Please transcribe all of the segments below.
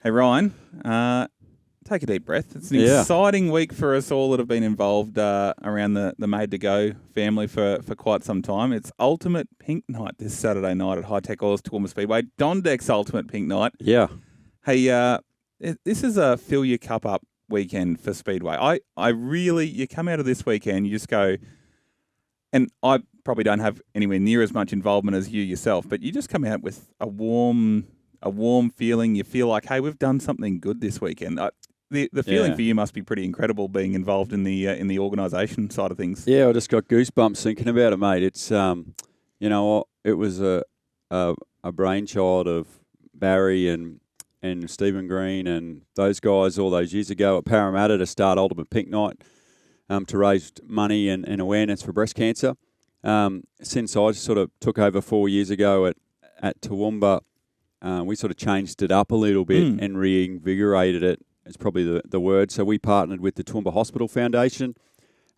Hey, Ryan, take a deep breath. It's an exciting week for us all that have been involved around the Made to Go family for quite some time. It's Ultimate Pink Night this Saturday night at High Tech Oils Toowoomba Speedway. Dondex Ultimate Pink Night. Yeah. Hey, this is a fill your cup up weekend for Speedway. I really, you come out of this weekend, you just go, and I probably don't have anywhere near as much involvement as you yourself, but you just come out with a warm feeling. You feel like, hey, we've done something good this weekend. The feeling for you must be pretty incredible being involved in the organisation side of things. Yeah, I just got goosebumps thinking about it, mate. It's it was a brainchild of Barry and Stephen Green and those guys all those years ago at Parramatta to start Ultimate Pink Night to raise money and awareness for breast cancer. Since I sort of took over 4 years ago at Toowoomba, we sort of changed it up a little bit and reinvigorated it. It's probably the word. So we partnered with the Toowoomba Hospital Foundation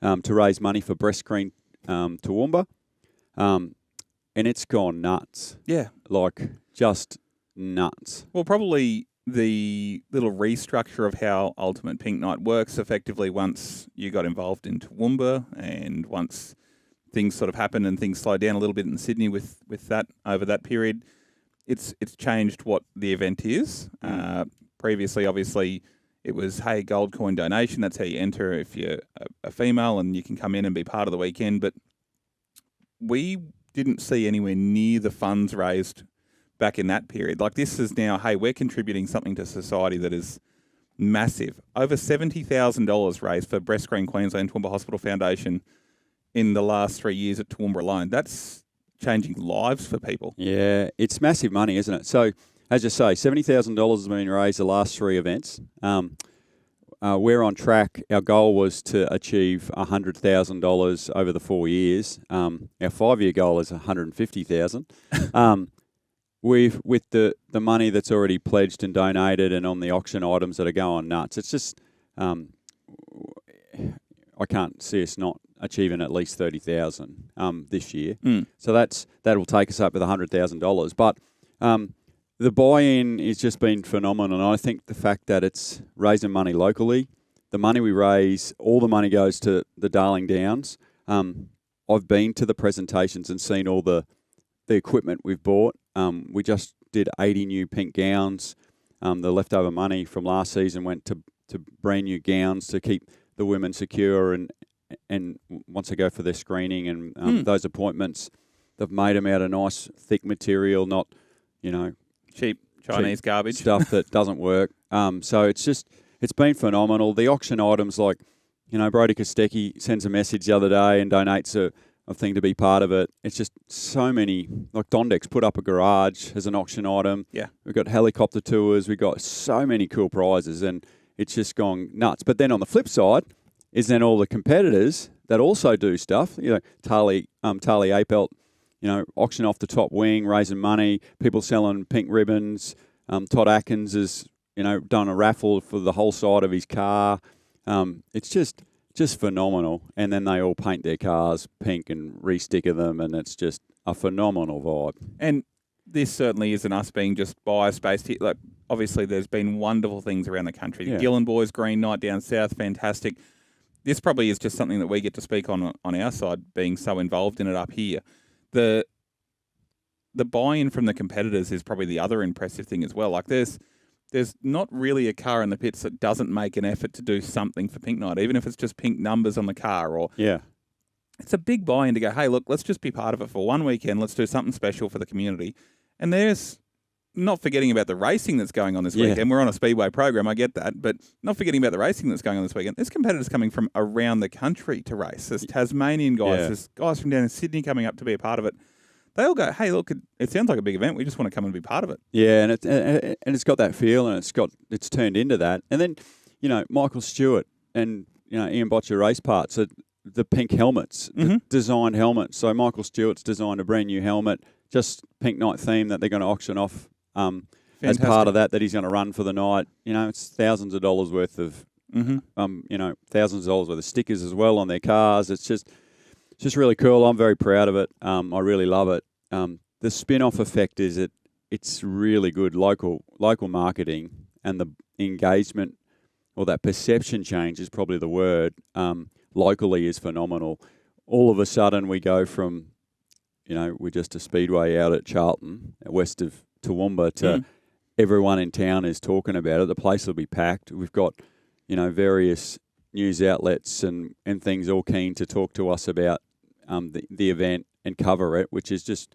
to raise money for Breast Screen Toowoomba. And it's gone nuts. Yeah. Like, just nuts. Well, probably the little restructure of how Ultimate Pink Night works effectively once you got involved in Toowoomba and once things sort of happened and things slowed down a little bit in Sydney with that over that period, it's changed what the event is. Previously, obviously, it was, hey, gold coin donation. That's how you enter if you're a female and you can come in and be part of the weekend. But we didn't see anywhere near the funds raised back in that period. Like, this is now, hey, we're contributing something to society that is massive. Over $70,000 raised for Breast Screen Queensland Toowoomba Hospital Foundation in the last 3 years at Toowoomba alone. That's changing lives for people. Yeah, it's massive money, isn't it? So, as you say, $70,000 has been raised the last three events. We're on track. Our goal was to achieve $100,000 over the 4 years. Our 5-year goal is $150,000. With the money that's already pledged and donated and on the auction items that are going nuts, it's just I can't see us not achieving at least $30,000 this year. So that'll take us up with $100,000. But the buy-in has just been phenomenal, and I think the fact that it's raising money locally, the money we raise, all the money goes to the Darling Downs. I've been to the presentations and seen all the equipment we've bought. We just did 80 new pink gowns. The leftover money from last season went to brand new gowns to keep the women secure and once they go for their screening and those appointments, they've made them out of nice, thick material, not, cheap Chinese garbage stuff that doesn't work. So it's been phenomenal. The auction items, like, Brody Kostecki sends a message the other day and donates a thing to be part of it. It's just so many, like Dondex put up a garage as an auction item. Yeah. We've got helicopter tours. We've got so many cool prizes and it's just gone nuts. But then on the flip side is then all the competitors that also do stuff. Tali Apelt, auction off the top wing, raising money, people selling pink ribbons. Todd Atkins has, done a raffle for the whole side of his car. It's just phenomenal. And then they all paint their cars pink and re-sticker them, and it's just a phenomenal vibe. And this certainly isn't us being just bias-based here. Like, obviously, there's been wonderful things around the country. Yeah. Gillen Boys Green Night down south, fantastic. This probably is just something that we get to speak on our side, being so involved in it up here. The buy-in from the competitors is probably the other impressive thing as well. Like, there's not really a car in the pits that doesn't make an effort to do something for Pink Night, even if it's just pink numbers on the car. Or it's a big buy-in to go, hey, look, let's just be part of it for one weekend. Let's do something special for the community. And there's not forgetting about the racing that's going on this weekend. We're on a Speedway program, I get that, but not forgetting about the racing that's going on this weekend. There's competitors coming from around the country to race. There's Tasmanian guys. There's guys from down in Sydney coming up to be a part of it. They all go, hey, look, it sounds like a big event. We just want to come and be part of it. Yeah, and it's got that feel, and it's turned into that. And then, Michael Stewart and Ian Botcher Race Parts, the pink helmets, the designed helmets. So Michael Stewart's designed a brand new helmet, just Pink Night theme that they're going to auction off as part of that he's going to run for the night. It's thousands of dollars worth of, thousands of dollars worth of stickers as well on their cars. It's just really cool. I'm very proud of it. I really love it. The spin-off effect is it's really good local marketing. and the engagement, or that perception change is probably the word, locally is phenomenal. All of a sudden we go from, we're just a speedway out at Charlton, west of Toowoomba, to everyone in town is talking about it. The place will be packed. We've got, various news outlets and things all keen to talk to us about the event and cover it, which has just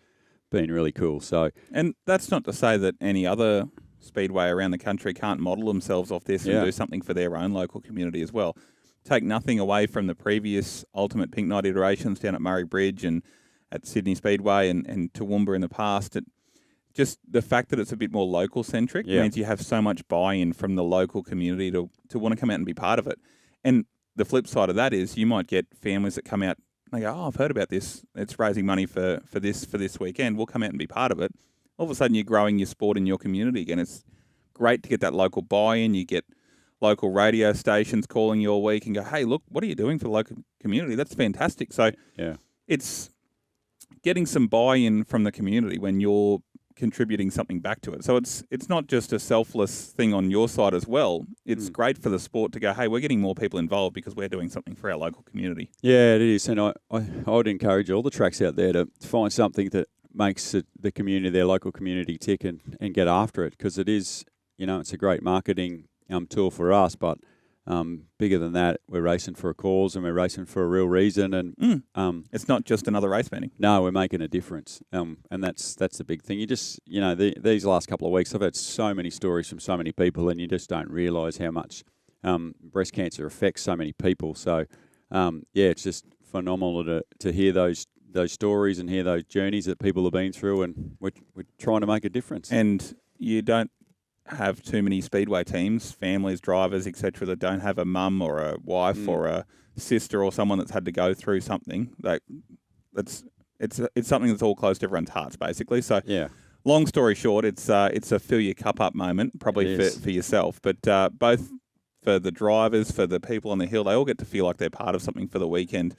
been really cool. So, and that's not to say that any other speedway around the country can't model themselves off this and do something for their own local community as well. Take nothing away from the previous Ultimate Pink Night iterations down at Murray Bridge and at Sydney Speedway and Toowoomba in the past. Just the fact that it's a bit more local centric means you have so much buy-in from the local community to want to come out and be part of it. And the flip side of that is you might get families that come out, they go, I've heard about this. It's raising money for this weekend. We'll come out and be part of it. All of a sudden you're growing your sport in your community again. It's great to get that local buy-in. You get local radio stations calling you all week and go, hey, look, what are you doing for the local community? That's fantastic. So it's getting some buy-in from the community when you're contributing something back to it. So it's not just a selfless thing on your side as well. It's great for the sport to go, hey, we're getting more people involved because we're doing something for our local community. Yeah, it is. And I would encourage all the tracks out there to find something that makes the community, their local community, tick and get after it, because it is, it's a great marketing tool for us, but bigger than that, we're racing for a cause and we're racing for a real reason. And it's not just another race meeting. No, we're making a difference, and that's the big thing. You just, these last couple of weeks, I've had so many stories from so many people, and you just don't realise how much breast cancer affects so many people. So, it's just phenomenal to hear those stories and hear those journeys that people have been through, and we're trying to make a difference. And you don't have too many speedway teams, families, drivers, etc., that don't have a mum or a wife or a sister or someone that's had to go through something. It's something that's all close to everyone's hearts, basically. So, long story short, it's a fill your cup up moment, probably for yourself, but both for the drivers, for the people on the hill, they all get to feel like they're part of something for the weekend.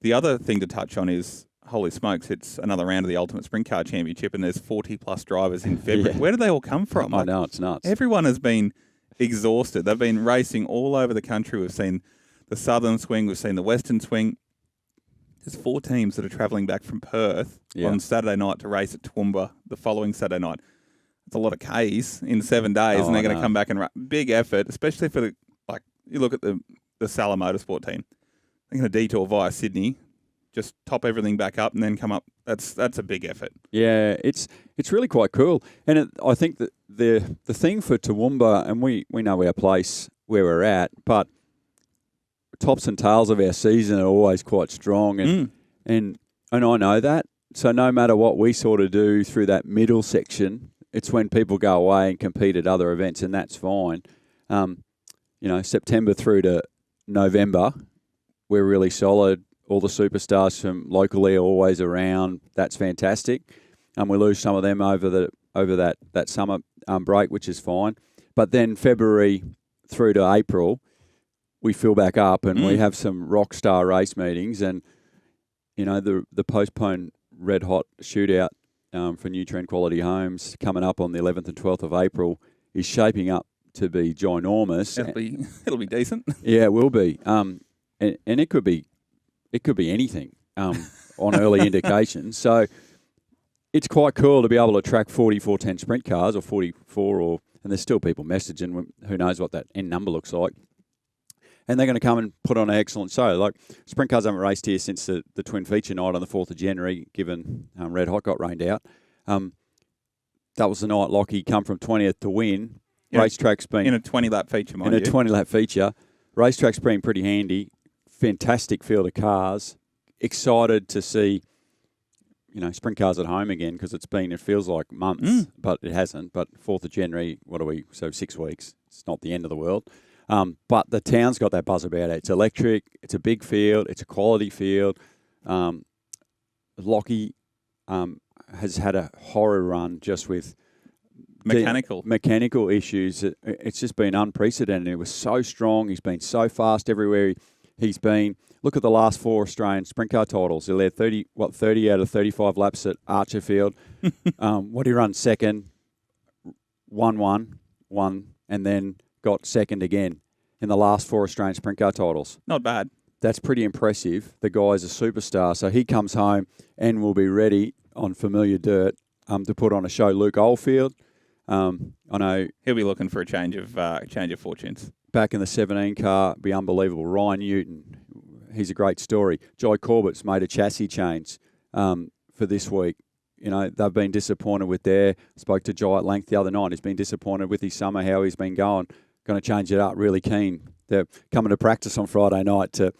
The other thing to touch on is, holy smokes, it's another round of the Ultimate Sprint Car Championship, and there's 40-plus drivers in February. Where do they all come from? I know, it's nuts. Everyone has been exhausted. They've been racing all over the country. We've seen the Southern Swing. We've seen the Western Swing. There's 4 teams that are travelling back from Perth on Saturday night to race at Toowoomba the following Saturday night. It's a lot of Ks in 7 days, and they're going to come back and big effort, especially for you look at the Salah Motorsport team. They're going to detour via Sydney, just top everything back up and then come up. That's a big effort. Yeah, it's really quite cool. And I think that the thing for Toowoomba, and we know our place where we're at, but tops and tails of our season are always quite strong, and I know that. So no matter what we sort of do through that middle section, it's when people go away and compete at other events, and that's fine. September through to November, we're really solid. All the superstars from locally are always around. That's fantastic. We lose some of them over that summer break, which is fine. But then February through to April, we fill back up and we have some rock star race meetings. And, the postponed red hot shootout for New Trend Quality Homes coming up on the 11th and 12th of April is shaping up to be ginormous. It'll be decent. Yeah, it will be. And it could be anything on early indications. So it's quite cool to be able to track 4410 sprint cars or 44, and there's still people messaging. Who knows what that end number looks like? And they're going to come and put on an excellent show. Like, sprint cars haven't raced here since the twin feature night on the 4th of January, given Red Hot got rained out. That was the night Lockie come from 20th to win. Racetrack's been in a 20-lap feature, mind you. In a 20-lap feature. Racetrack's been pretty handy. Fantastic field of cars. Excited to see, sprint cars at home again, because it feels like months, but it hasn't. But 4th of January, what are we? So 6 weeks. It's not the end of the world. But the town's got that buzz about it. It's electric. It's a big field. It's a quality field. Lockie has had a horror run just with mechanical issues. It's just been unprecedented. It was so strong. He's been so fast everywhere he's been. Look at the last 4 Australian sprint car titles. He led 30 out of 35 laps at Archerfield. What did he run second? 1-1, won and then got second again in the last 4 Australian Sprint Car titles. Not bad. That's pretty impressive. The guy's a superstar. So he comes home and will be ready on familiar dirt to put on a show. Luke Oldfield, I know He'll be looking for a change of fortunes. back in the 17 car, be unbelievable. Ryan Newton, he's a great story. Jai Corbett's made a chassis change for this week. You know, they've been disappointed with spoke to Jai at length the other night. He's been disappointed with his summer, how he's been going. Going to change it up, really keen. They're coming to practice on Friday night to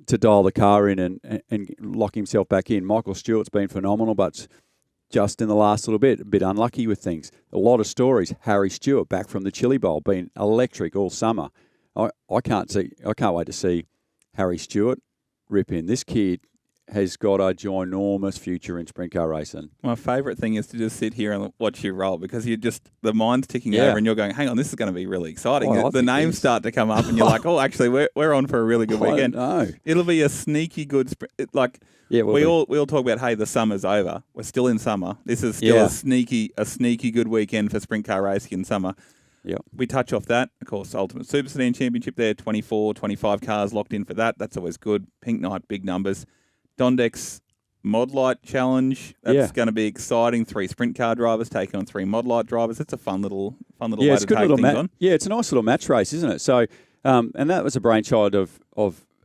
dial the car in and lock himself back in. Michael Stewart's been phenomenal, but just in the last little bit, a bit unlucky with things. A lot of stories. Harry Stewart back from the Chili Bowl, been electric all summer. I can't wait to see Harry Stewart rip in. This kid has got a ginormous future in sprint car racing. My favourite thing is to just sit here and watch you roll because the mind's ticking over and you're going, hang on, this is going to be really exciting. Oh, the names start to come up and you're like, oh, actually, we're on for a really good weekend. No, It'll be a sneaky good sprint. We all talk about, hey, the summer's over. We're still in summer. This is still a sneaky good weekend for sprint car racing in summer. Yeah. We touch off that. Of course, Ultimate Super Sedan Championship there, 24, 25 cars locked in for that. That's always good. Pink Knight, big numbers. Dondex Mod Light Challenge. That's going to be exciting. 3 sprint car drivers taking on 3 Mod Light drivers. It's a fun little way to take things on. Yeah, it's a nice little match race, isn't it? So, and that was a brainchild of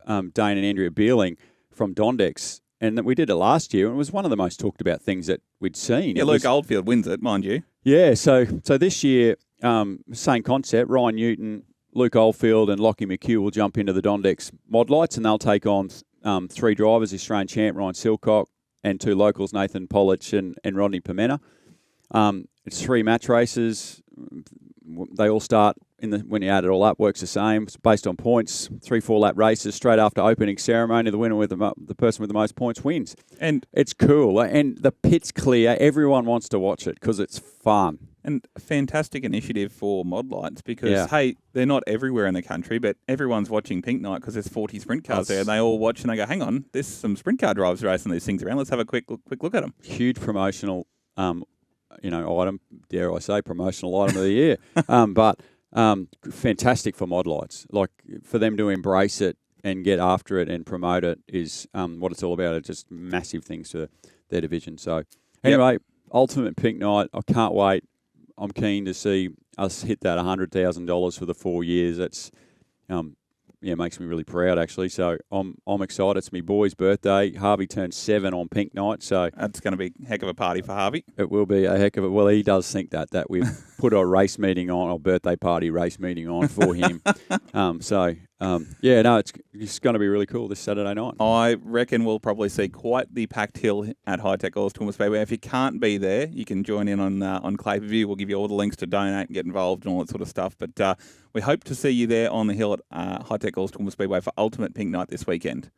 Dane and Andrea Beerling from Dondex. And we did it last year, and it was one of the most talked about things that we'd seen. Yeah, Luke Oldfield wins it, mind you. Yeah, so this year, same concept. Ryan Newton, Luke Oldfield, and Lockie McHugh will jump into the Dondex Mod Lights, and they'll take on 3 drivers: the Australian champ Ryan Silcock, and 2 locals, Nathan Polich and Rodney Pimenta. It's 3 match races. They all start when you add it all up, works the same. It's based on points. 3-4 lap races straight after opening ceremony. The winner with the person with the most points wins. And it's cool. And the pit's clear. Everyone wants to watch it because it's fun. And a fantastic initiative for Mod Lights because, hey, they're not everywhere in the country, but everyone's watching Pink Knight because there's 40 sprint cars there. And they all watch and they go, hang on, there's some sprint car drivers racing these things around. Let's have a quick look at them. Huge promotional, item, dare I say, promotional item of the year. But fantastic for Mod Lights. Like, for them to embrace it and get after it and promote it is what it's all about. It's just massive things to their division. So, anyway, Ultimate Pink Knight, I can't wait. I'm keen to see us hit that $100,000 for the 4 years. That's, makes me really proud, actually. So I'm excited. It's my boy's birthday. Harvey turned 7 on Pink Night, so that's going to be a heck of a party for Harvey. It will be a heck of a. Well, he does think that we've put a race meeting on, or birthday party race meeting on for him. It's going to be really cool this Saturday night. I reckon we'll probably see quite the packed hill at High Tech Oils Toowoomba Speedway. If you can't be there, you can join in on Clay Per View. We'll give you all the links to donate and get involved and all that sort of stuff. But we hope to see you there on the hill at High Tech Oils Toowoomba Speedway for Ultimate Pink Night this weekend.